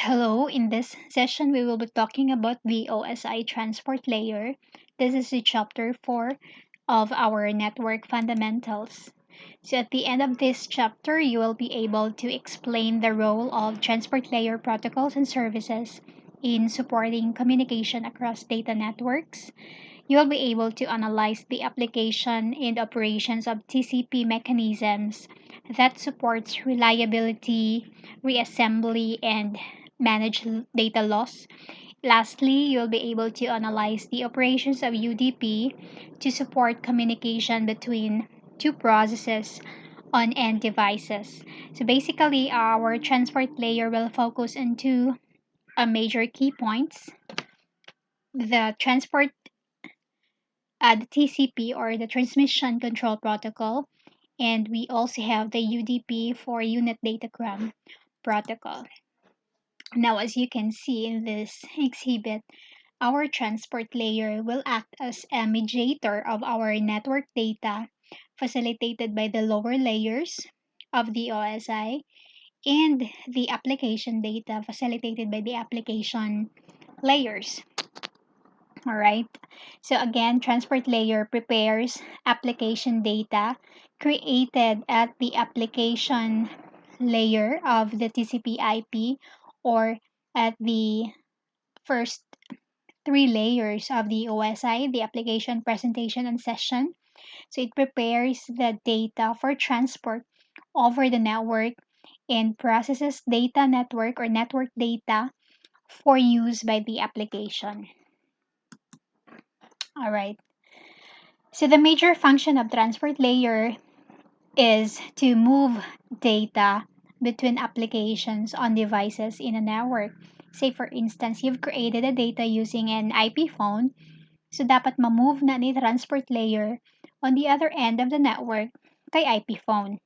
Hello, in this session we will be talking about the OSI transport layer. This is the chapter 4 of our network fundamentals. So at the end of this chapter, you will be able to explain the role of transport layer protocols and services in supporting communication across data networks. You will be able to analyze the application and operations of TCP mechanisms that supports reliability, reassembly, and manage data loss. Lastly, you'll be able to analyze the operations of UDP to support communication between two processes on end devices. So basically, our transport layer will focus on two major key points: the the TCP or the Transmission Control Protocol, and we also have the UDP for Unit Datagram Protocol. Now, as you can see in this exhibit, our transport layer will act as a mediator of our network data facilitated by the lower layers of the OSI and the application data facilitated by the application layers. All right. So again, transport layer prepares application data created at the application layer of the TCP IP or at the first three layers of the OSI, the application, presentation, and session. So it prepares the data for transport over the network and processes data network or network data for use by the application. All right. So the major function of transport layer is to move data between applications on devices in a network. Say for instance, you've created a data using an IP phone, so dapat ma-move na ni transport layer on the other end of the network kay IP phone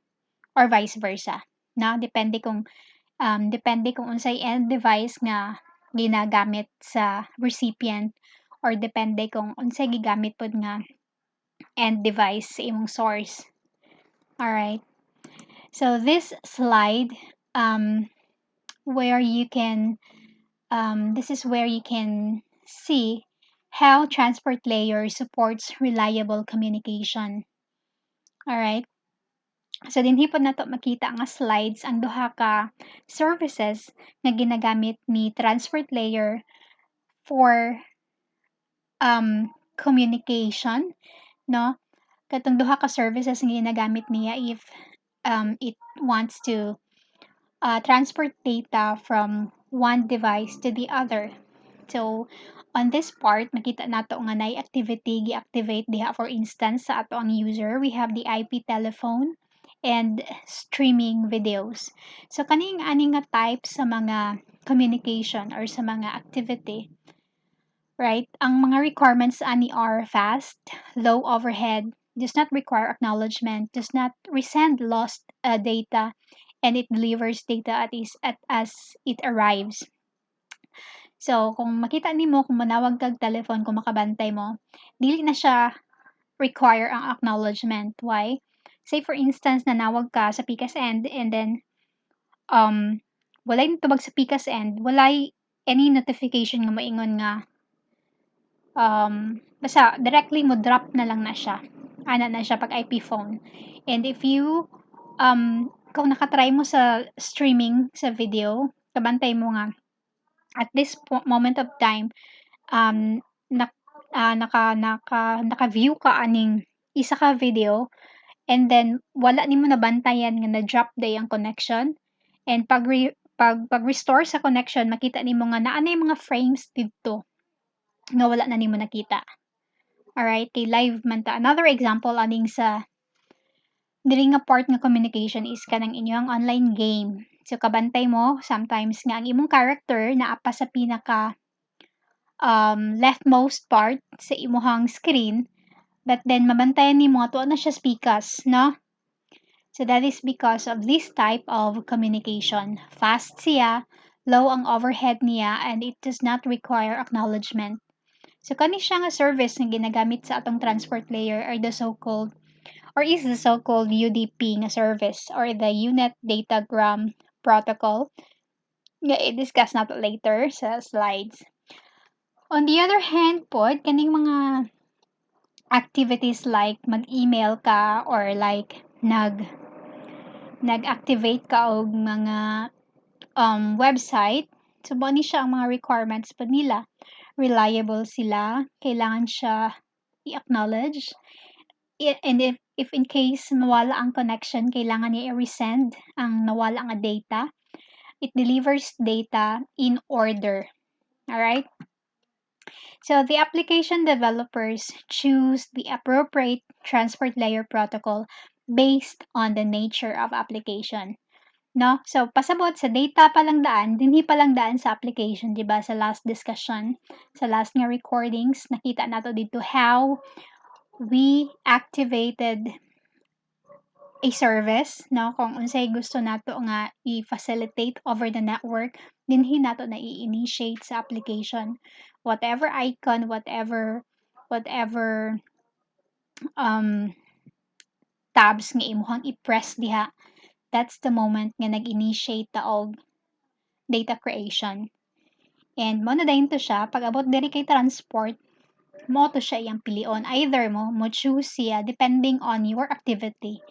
or vice versa. Na depende kung unsay end device nga ginagamit sa recipient or depende kung unsay gigamit pod nga end device sa imong source. Alright. So this slide, where you can, this is where you can see how transport layer supports reliable communication. Alright. So dinhi pod nato makita nga slides ang duha ka services na ginagamit ni transport layer for communication, no? Katong duha ka services nga ginagamit niya if it wants to transport data from one device to the other. So, on this part, makita nato nga nay activity gi-activate diha. For instance, sa ato ang user, we have the IP telephone and streaming videos. So, kaning ani nga type sa mga communication or sa mga activity, right? Ang mga requirements ani are fast, low overhead, does not require acknowledgement, does not resend lost data, and it delivers data as it arrives. So, kung makita nimo kung manawag kag telephone kung makabantay mo, dili na siya require ang acknowledgement. Why? Say for instance, nanawag ka sa Picas end and then walay nitubag sa Picas end, walay any notification nga moingon nga basta directly mo drop na lang na siya. Ana na siya pag IP phone. And if you kung nakatry mo sa streaming sa video, kabantay mo nga at this moment of time nak naka-view ka aning isa ka video and then wala nimo nabantayan nga na-drop day ang connection and pag-restore sa connection makita nimo nga naa na mga frames didto nga wala na nimo nakita. Alright, kay live man ta. Another example aning sa dili nga part nga communication is kanang inyong online game. So kabantay mo sometimes nga ang imong character naa pa sa pinaka leftmost part sa imuhang screen, but then mabantayan nimo nga tuwa na siya speakers, no? So that is because of this type of communication. Fast siya, low ang overhead niya, and it does not require acknowledgement. So kani siya nga service nga ginagamit sa atong transport layer or the so-called or is the so-called UDP nga service or the Unit Datagram Protocol. nga i-discuss nato later sa slides. On the other hand pod, kaning mga activities like mag-email ka or like nag-activate ka og mga website. So, ni siya ang mga requirements pa nila. Reliable sila, kailangan siya i-acknowledge. And if in case nawala ang connection, kailangan niya i-resend ang nawala nga data. It delivers data in order. Alright? So, the application developers choose the appropriate transport layer protocol based on the nature of application. No? So, pasabot sa data palang daan, dinhi palang daan sa application, di ba? Sa last discussion, sa last nga recordings, nakita nato dito how we activated a service, no? Kung unsay gusto nato nga i-facilitate over the network, dinhi nato na i-initiate sa application. Whatever icon, whatever um, tabs nga imuhang i-press diha, that's the moment nga nag-initiate ta og data creation. And mo na dayon to siya, pag abot diri kay transport, mo to siya iyang pilion. Either mo choose siya depending on your activity.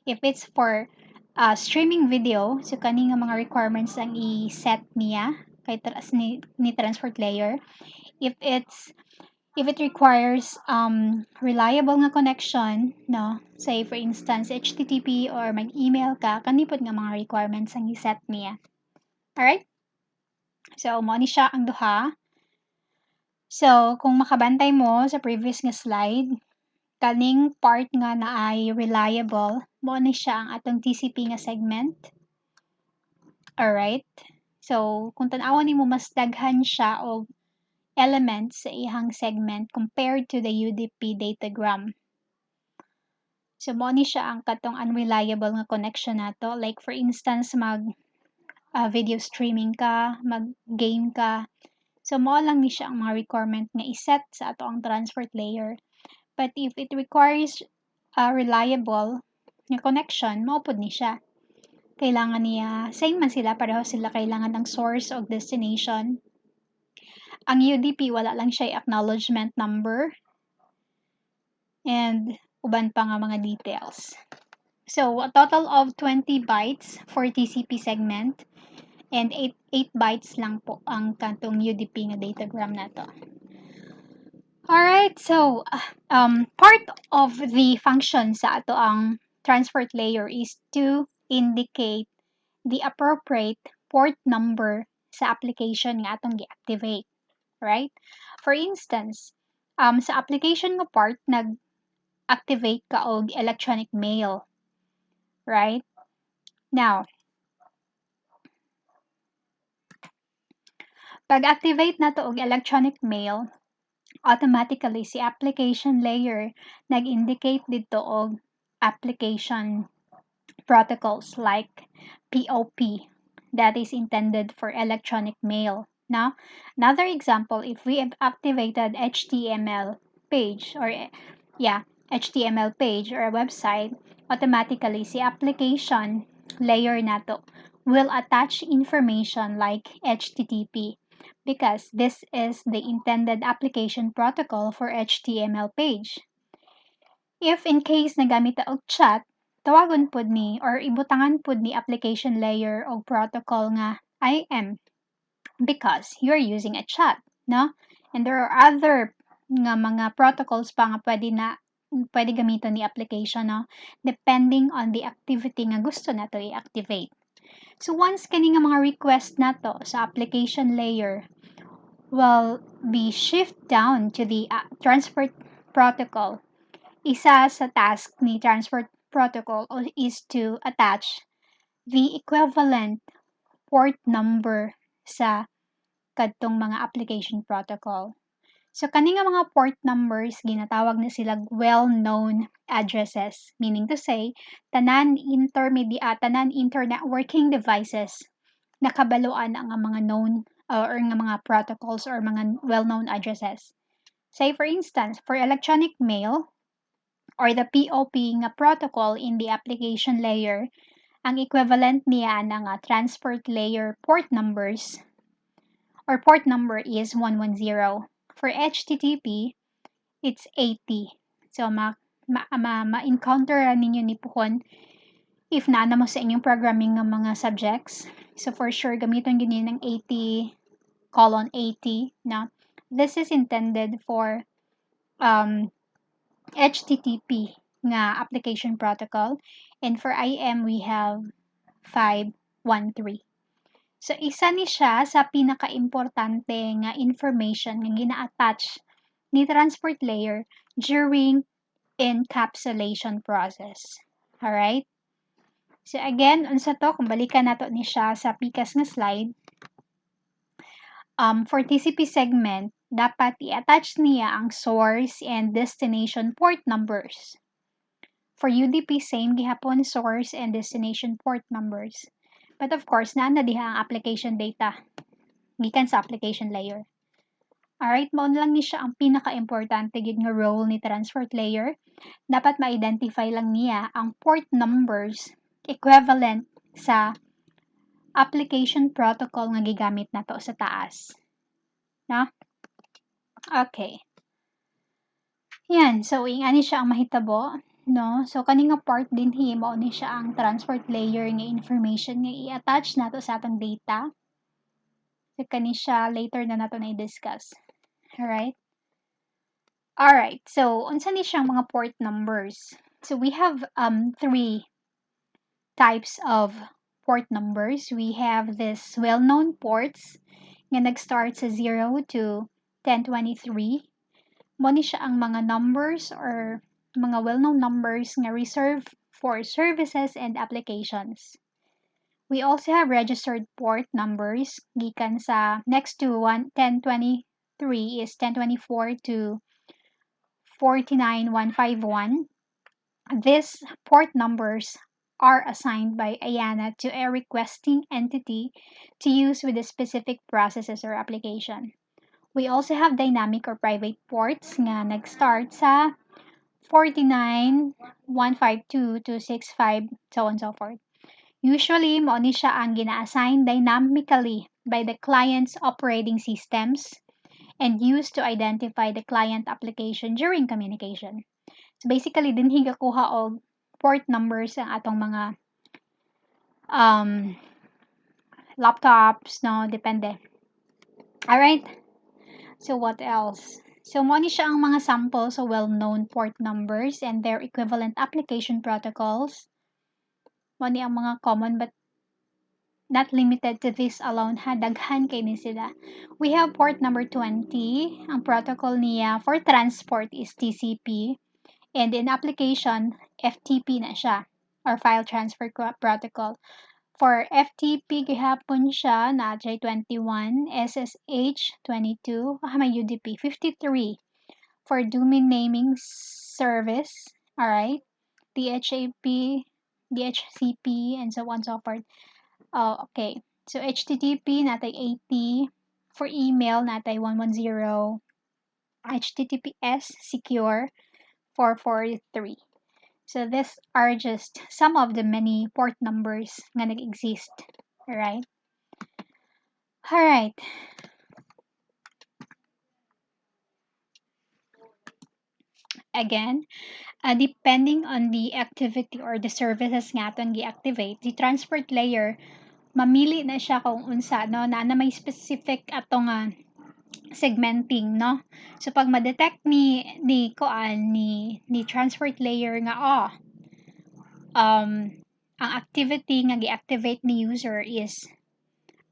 If it's for streaming video, so kani nga mga requirements ang i-set niya kay ni transport layer. If it requires reliable nga connection, no, say for instance HTTP or mag-email ka, kanipod nga mga requirements ang i-set niya. Alright? So, mo ni siya ang duha. So, kung makabantay mo sa previous nga slide, kaning part nga na ay reliable, mo ni siya ang atong TCP nga segment. Alright? So, kung tan-awon nimo mas daghan siya og elements sa ihang segment compared to the UDP datagram. So, mo ni siya ang katong unreliable nga connection nato. Like, for instance, video streaming ka, mag-game ka. So, mo lang ni siya ang mga requirement nga iset sa ato ang transport layer. But if it requires a reliable nga connection, maupod ni siya. Kailangan niya, same man sila, pareho sila kailangan ng source o destination. Ang UDP, wala lang siya acknowledgement number and uban pa nga mga details. So, a total of 20 bytes for TCP segment and 8 bytes lang po ang kantong UDP nga datagram na to. Alright, so part of the function sa ato ang transport layer is to indicate the appropriate port number sa application nga atong gi-activate, right? For instance, sa application nga part nag-activate ka og electronic mail, right? Now, pag-activate nato og electronic mail, automatically si application layer nag-indicate dito og application protocols like POP that is intended for electronic mail. Now, another example, if we have activated HTML page or HTML page or a website, automatically si application layer nato will attach information like HTTP because this is the intended application protocol for HTML page. If in case nagamit ta og chat, tawagon pod ni or ibutangan pod ni application layer og protocol nga IM because you're using a chat, no? And there are other nga mga protocols pa nga pwede gamiton ni application, no? Depending on the activity nga gusto nato i-activate. So once kani nga mga request nato sa application layer will be shift down to the transport protocol. Isa sa task ni transport protocol is to attach the equivalent port number sa kadtong mga application protocol. So kani nga mga port numbers ginatawag na sila well-known addresses, meaning to say tanan internetworking devices nakabaluan ang mga known or nga mga protocols or mga well-known addresses. Say for instance, for electronic mail or the POP nga protocol in the application layer, ang equivalent niya ng transport layer port numbers or port number is 110. For HTTP, it's 80. So, ma-encounter ninyo ni Puhon if naana mo sa inyong programming ng mga subjects. So, for sure, gamiton ganyan ng 80:80 na this is intended for HTTP nga application protocol, and for IM we have 513. So isa ni siya sa pinaka-importante nga information nga gina-attach ni transport layer during encapsulation process. Alright? So again, unsa to kung balikan nato ni siya sa pikas nga slide, for TCP segment, dapat i-attach niya ang source and destination port numbers. For UDP, same gihapon source and destination port numbers. But of course, naa na diha ang application data gikan sa application layer. Alright, mao lang ni siya ang pinaka-importante gid nga role ni transport layer. Dapat ma-identify lang niya ang port numbers equivalent sa application protocol nga gigamit nato sa taas. Na? Okay. Yan, so ingani siya ang mahitabo, no? So kani nga part din mao ni siya ang transport layer nga information nga i-attach nato sa atong data. So kani siya later na nato na i-discuss. Alright? Alright, so unsa ni siyang mga port numbers? So we have three types of port numbers. We have this well-known ports nga nag-start sa 0 to 1023. Mo ni siya ang mga numbers or mga well-known numbers nga reserved for services and applications. We also have registered port numbers gikan sa next to 1023 is 1024 to 49151. These port numbers are assigned by IANA to a requesting entity to use with a specific processes or application. We also have dynamic or private ports nga nag-start sa 49152 to 65, so on and so forth. Usually, mo ni siya ang gina-assign dynamically by the client's operating systems and used to identify the client application during communication. So basically, din higakuha og port numbers ang atong mga laptops, no? Depende. Alright? So what else? So mo ni siya ang mga samples of well-known port numbers and their equivalent application protocols. Mo ni ang mga common but not limited to this alone ha, daghan kay ni sila. We have port number 20. Ang protocol niya for transport is TCP, and in application, FTP na siya, or File Transfer Protocol. For FTP, gihapon siya na J21, SSH 22, may UDP 53 for domain naming service, alright, DHCP, and so on and so forth. Oh, okay. So HTTP natay 80, for email natay 110, HTTPS secure 443. So these are just some of the many port numbers nga nag-exist. Alright? Alright. Again, depending on the activity or the services nga itong gi-activate, the transport layer, mamili na siya kung unsa, no? Na may specific atong segmenting, no? So pag ma-detect ni transport layer nga ang activity nga gi-activate ni user is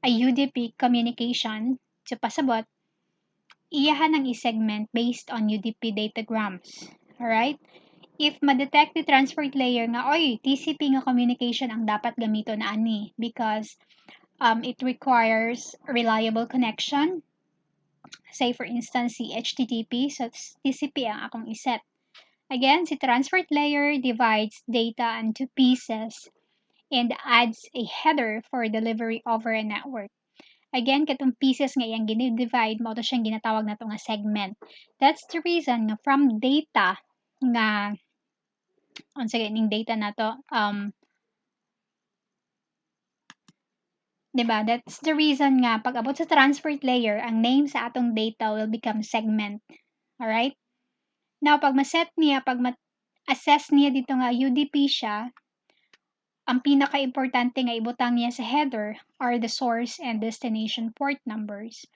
a UDP communication, so pasabot iyahan ang i-segment based on UDP datagrams. Alright? If ma-detect ni transport layer nga TCP nga communication ang dapat gamiton na ani because it requires reliable connection. Say for instance si HTTP, so TCP ang akong iset. Again, si transport layer divides data into pieces and adds a header for delivery over a network. Again, katong pieces nga iyang gini-divide, mo to siyang ginatawag na to nga segment. That's the reason nga from data nga, unsa ning data na to, 'Diba? That's the reason nga pag abot sa transport layer, ang name sa atong data will become segment. Alright? Now, pag ma-assess niya dito nga UDP siya, ang pinaka-importante nga ibutang niya sa header are the source and destination port numbers.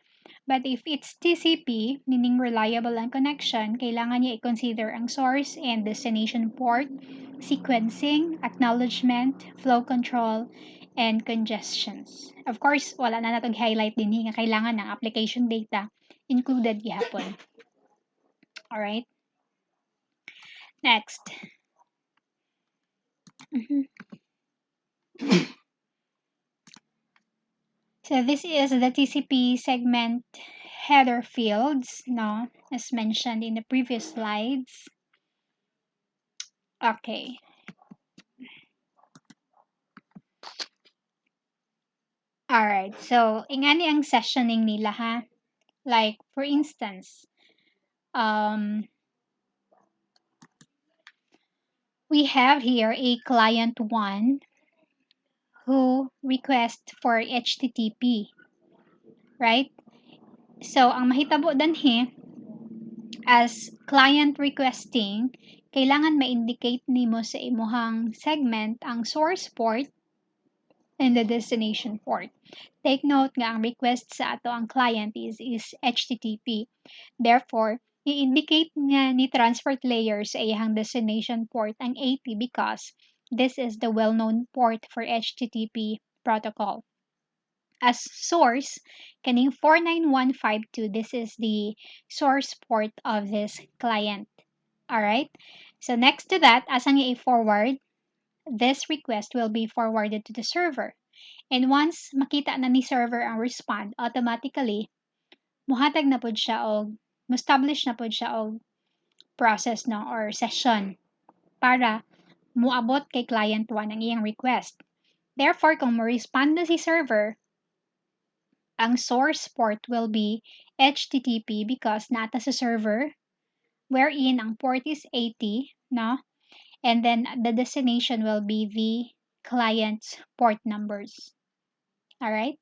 But if it's TCP, meaning reliable ang connection, kailangan niya i-consider ang source and destination port, sequencing, acknowledgement, flow control, and congestions. Of course, wala na natong highlight din nga kailangan ng application data included gihapon. Alright? Next. So this is the TCP segment header fields, no, as mentioned in the previous slides. Okay. Alright, so ingani ang sessioning nila ha. Like, for instance, we have here a client 1 who requests for HTTP, right? So, ang mahitabo danhi, as client requesting, kailangan ma-indicate nimo sa imuhang segment ang source port and the destination port. Take note nga ang request sa ato ang client is HTTP. Therefore, i-indicate nga ni transport layer sa iyang destination port ang 80 because this is the well-known port for HTTP protocol. As source, kaning 49152, this is the source port of this client. Alright? So next to that, as ang i-forward, this request will be forwarded to the server. And once makita na ni server ang respond, automatically, muhatag na pod siya og establish na pod siya og process no or session para muabot kay client 1 ang iyang request. Therefore, kung mo-respond na si server, ang source port will be HTTP because nata sa server wherein ang port is 80, no? And then the destination will be the client's port numbers. All right.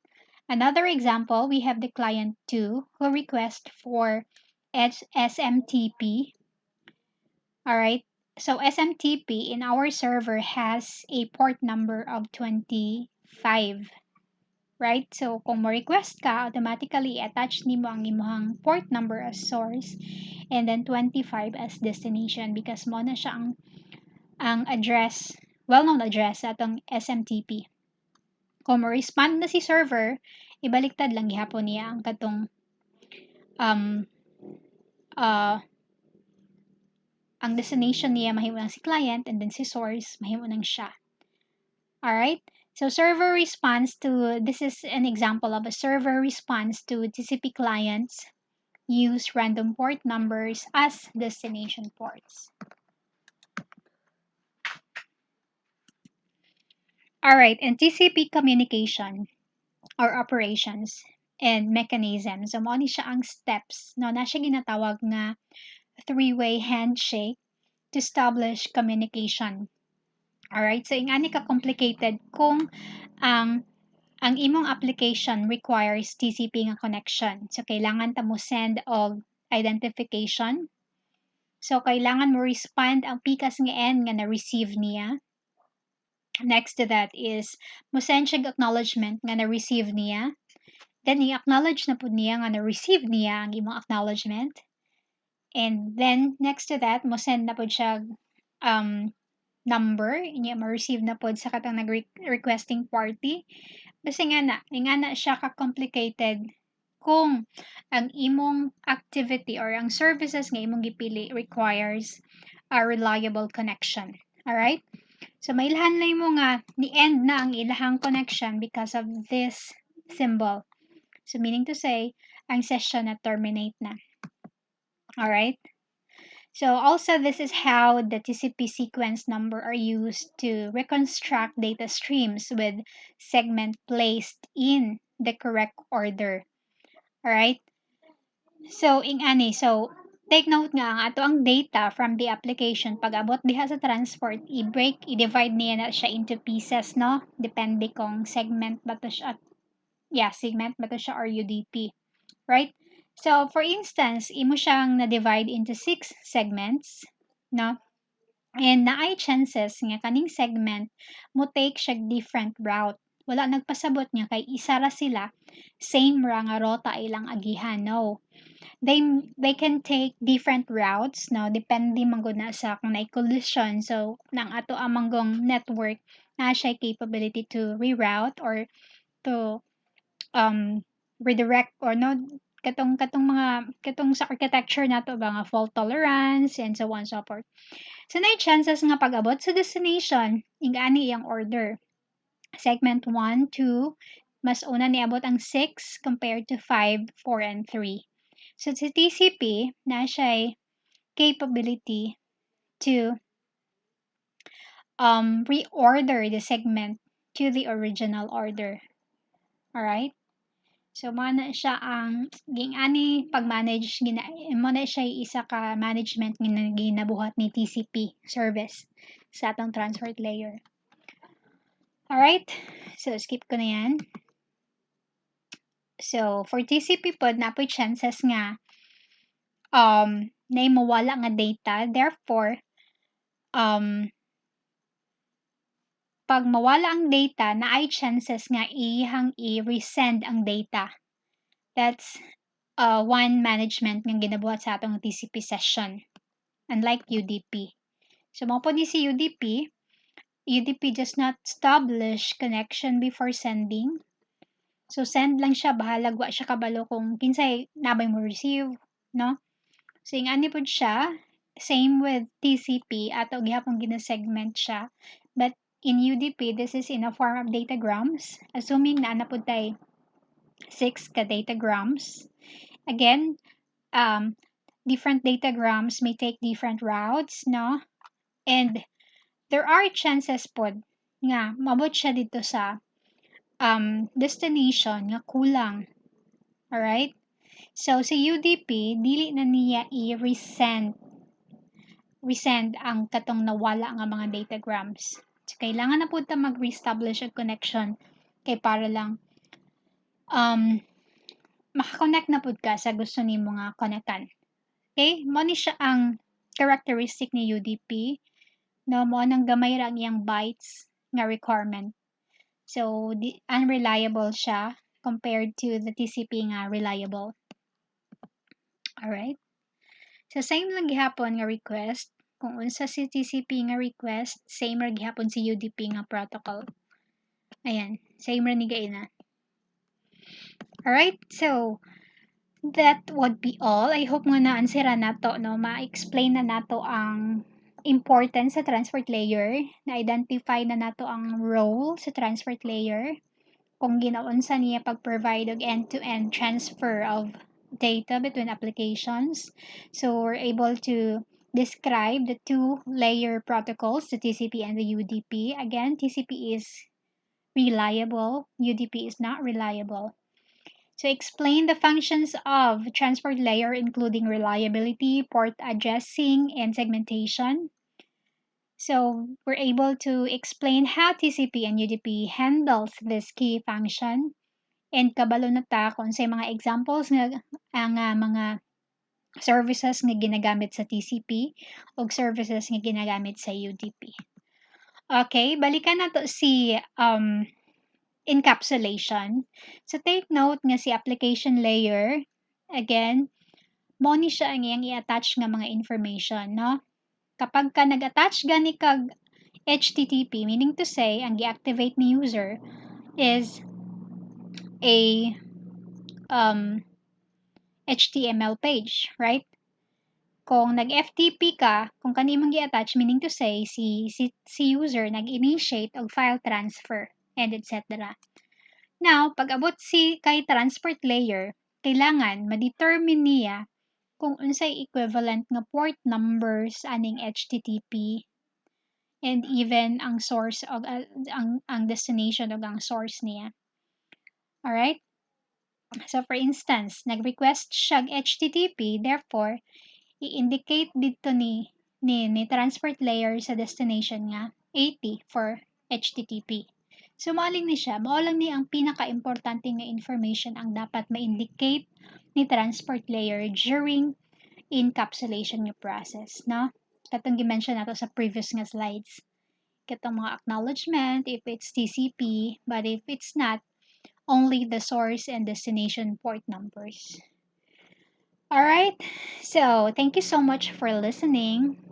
Another example, we have the client 2 who requests for SMTP. All right. So SMTP in our server has a port number of 25. Right? So kung mo request ka, automatically attach nimo ang imong port number as source and then 25 as destination because mo na siya ang address, well-known address sa atong SMTP. Kung mo-respond na si server, ibaliktad lang gihapon niya ang katong ang destination niya mahimo lang si client and then si source mahimo nang siya. Alright? So server response to, this is an example of a server response to TCP clients use random port numbers as destination ports. Alright, and TCP communication or operations and mechanisms. So, mo ni siya ang steps. No, na siya ginatawag nga three-way handshake to establish communication. Alright, so ingani ka complicated kung ang imong application requires TCP nga connection. So, kailangan ta mo send og identification. So, kailangan mo respond ang pikas nga end nga na-receive niya. Next to that is mo send siya acknowledgement nga na-receive niya. Then, i-acknowledge na po niya nga na-receive niya ang imong acknowledgement. And then, next to that, mo send na po siya number. Inya ma-receive na po sa katang nag-requesting party. Kasi nga na siya ka-complicated kung ang imong activity or ang services nga imong gipili requires a reliable connection. Alright? So, mailhan lang mo nga, ni-end na ang ilahang connection because of this symbol. So, meaning to say, ang session na terminate na. Alright? So, also, this is how the TCP sequence number are used to reconstruct data streams with segment placed in the correct order. Alright? So, take note nga ang ato ang data from the application pag abot diha sa transport, i-divide niya na siya into pieces, no? Depende kung segment ba to siya segment ba to siya or UDP, right? So, for instance, imo siyang na-divide into 6 segments, no? And naay chances nga kaning segment mo take siya different route. Wala nagpasabot nga kay isa ra sila same ra nga rota ilang agihan. No. They can take different routes, no, depende man gud na sa kung na collision. So nang ato ang manggong network na siya capability to reroute or to um redirect or no katong sa architecture nato ba nga fault tolerance and so on and so forth. So na chances nga pag-abot sa destination ingani iyang order. Segment 1, 2, mas una niabot ang 6 compared to 5, 4, and 3. So sa TCP na siya capability to reorder the segment to the original order. Alright? So, mo na siya ang ging-ani pag-manage, mo na siya isa ka management ginabuhat ni TCP service sa atong transport layer. Alright? So, skip ko na yan. So, for TCP pod, napoy chances nga na mawala nga data. Therefore, pag mawala ang data, na ay chances nga ihang i-resend ang data. That's one management nga ginabuhat sa atong TCP session. Unlike UDP. So, mo po ni si UDP, UDP does not establish connection before sending. So, send lang siya, bahalag wa siya kabalo kung kinsay nabay mo receive, no? So, yung ani po siya, same with TCP, ato gihapon gina-segment siya. But in UDP, this is in a form of datagrams, assuming na po tayo 6 ka datagrams. Again, different datagrams may take different routes, no? And there are chances po nga mabot siya dito sa destination nga kulang. Alright? So, sa UDP, dili na niya i-resend ang katong nawala nga mga datagrams. So, kailangan na po ta mag-reestablish ang connection kay para lang makakonect na po ka sa gusto ni mga connectan. Okay? Mo ni siya ang characteristic ni UDP. No, mo nang gamay ra iyang bytes nga requirement. So, unreliable siya compared to the TCP nga reliable. Alright? So, same lang gihapon nga request. Kung unsa si TCP nga request, same ra gihapon si UDP nga protocol. Ayan, same ra ni gaina. Alright, so that would be all. I hope nga na-answera nato, no? Ma-explain na nato ang importance sa transport layer, na-identify na nato ang role sa transport layer, kung ginaunsa niya pag-provide og end-to-end transfer of data between applications. So we're able to describe the two layer protocols, the TCP and the UDP. Again, TCP is reliable, UDP is not reliable. So explain the functions of transport layer, including reliability, port addressing, and segmentation. So we're able to explain how TCP and UDP handles this key function. And kabalo na ta kung sa mga examples nga ang mga services nga ginagamit sa TCP o services nga ginagamit sa UDP. Okay, balikan na to si encapsulation. So take note nga si application layer, again, mo ni siya ang iyang i-attach nga mga information, no? Kapag ka nag-attach gani kag HTTP, meaning to say, ang gi-activate ni user is a HTML page, right? Kung nag-FTP ka, kung kanimong gi-attach, meaning to say, si user nag-initiate og file transfer, and etc. Now, pag abot si kay transport layer, kailangan ma-determine niya kung unsay equivalent nga port numbers aning HTTP and even ang source og ang destination og ang source niya. Alright? So for instance, nag-request siya HTTP, therefore i-indicate dito ni transport layer sa destination nga 80 for HTTP. So, maling ni siya, mao lang ni ang pinaka-importante nga information ang dapat ma-indicate ni transport layer during encapsulation nga process, no? Katong gi-mention nato sa previous nga slides. Katong mga acknowledgement if it's TCP, but if it's not, only the source and destination port numbers. All right. So, thank you so much for listening.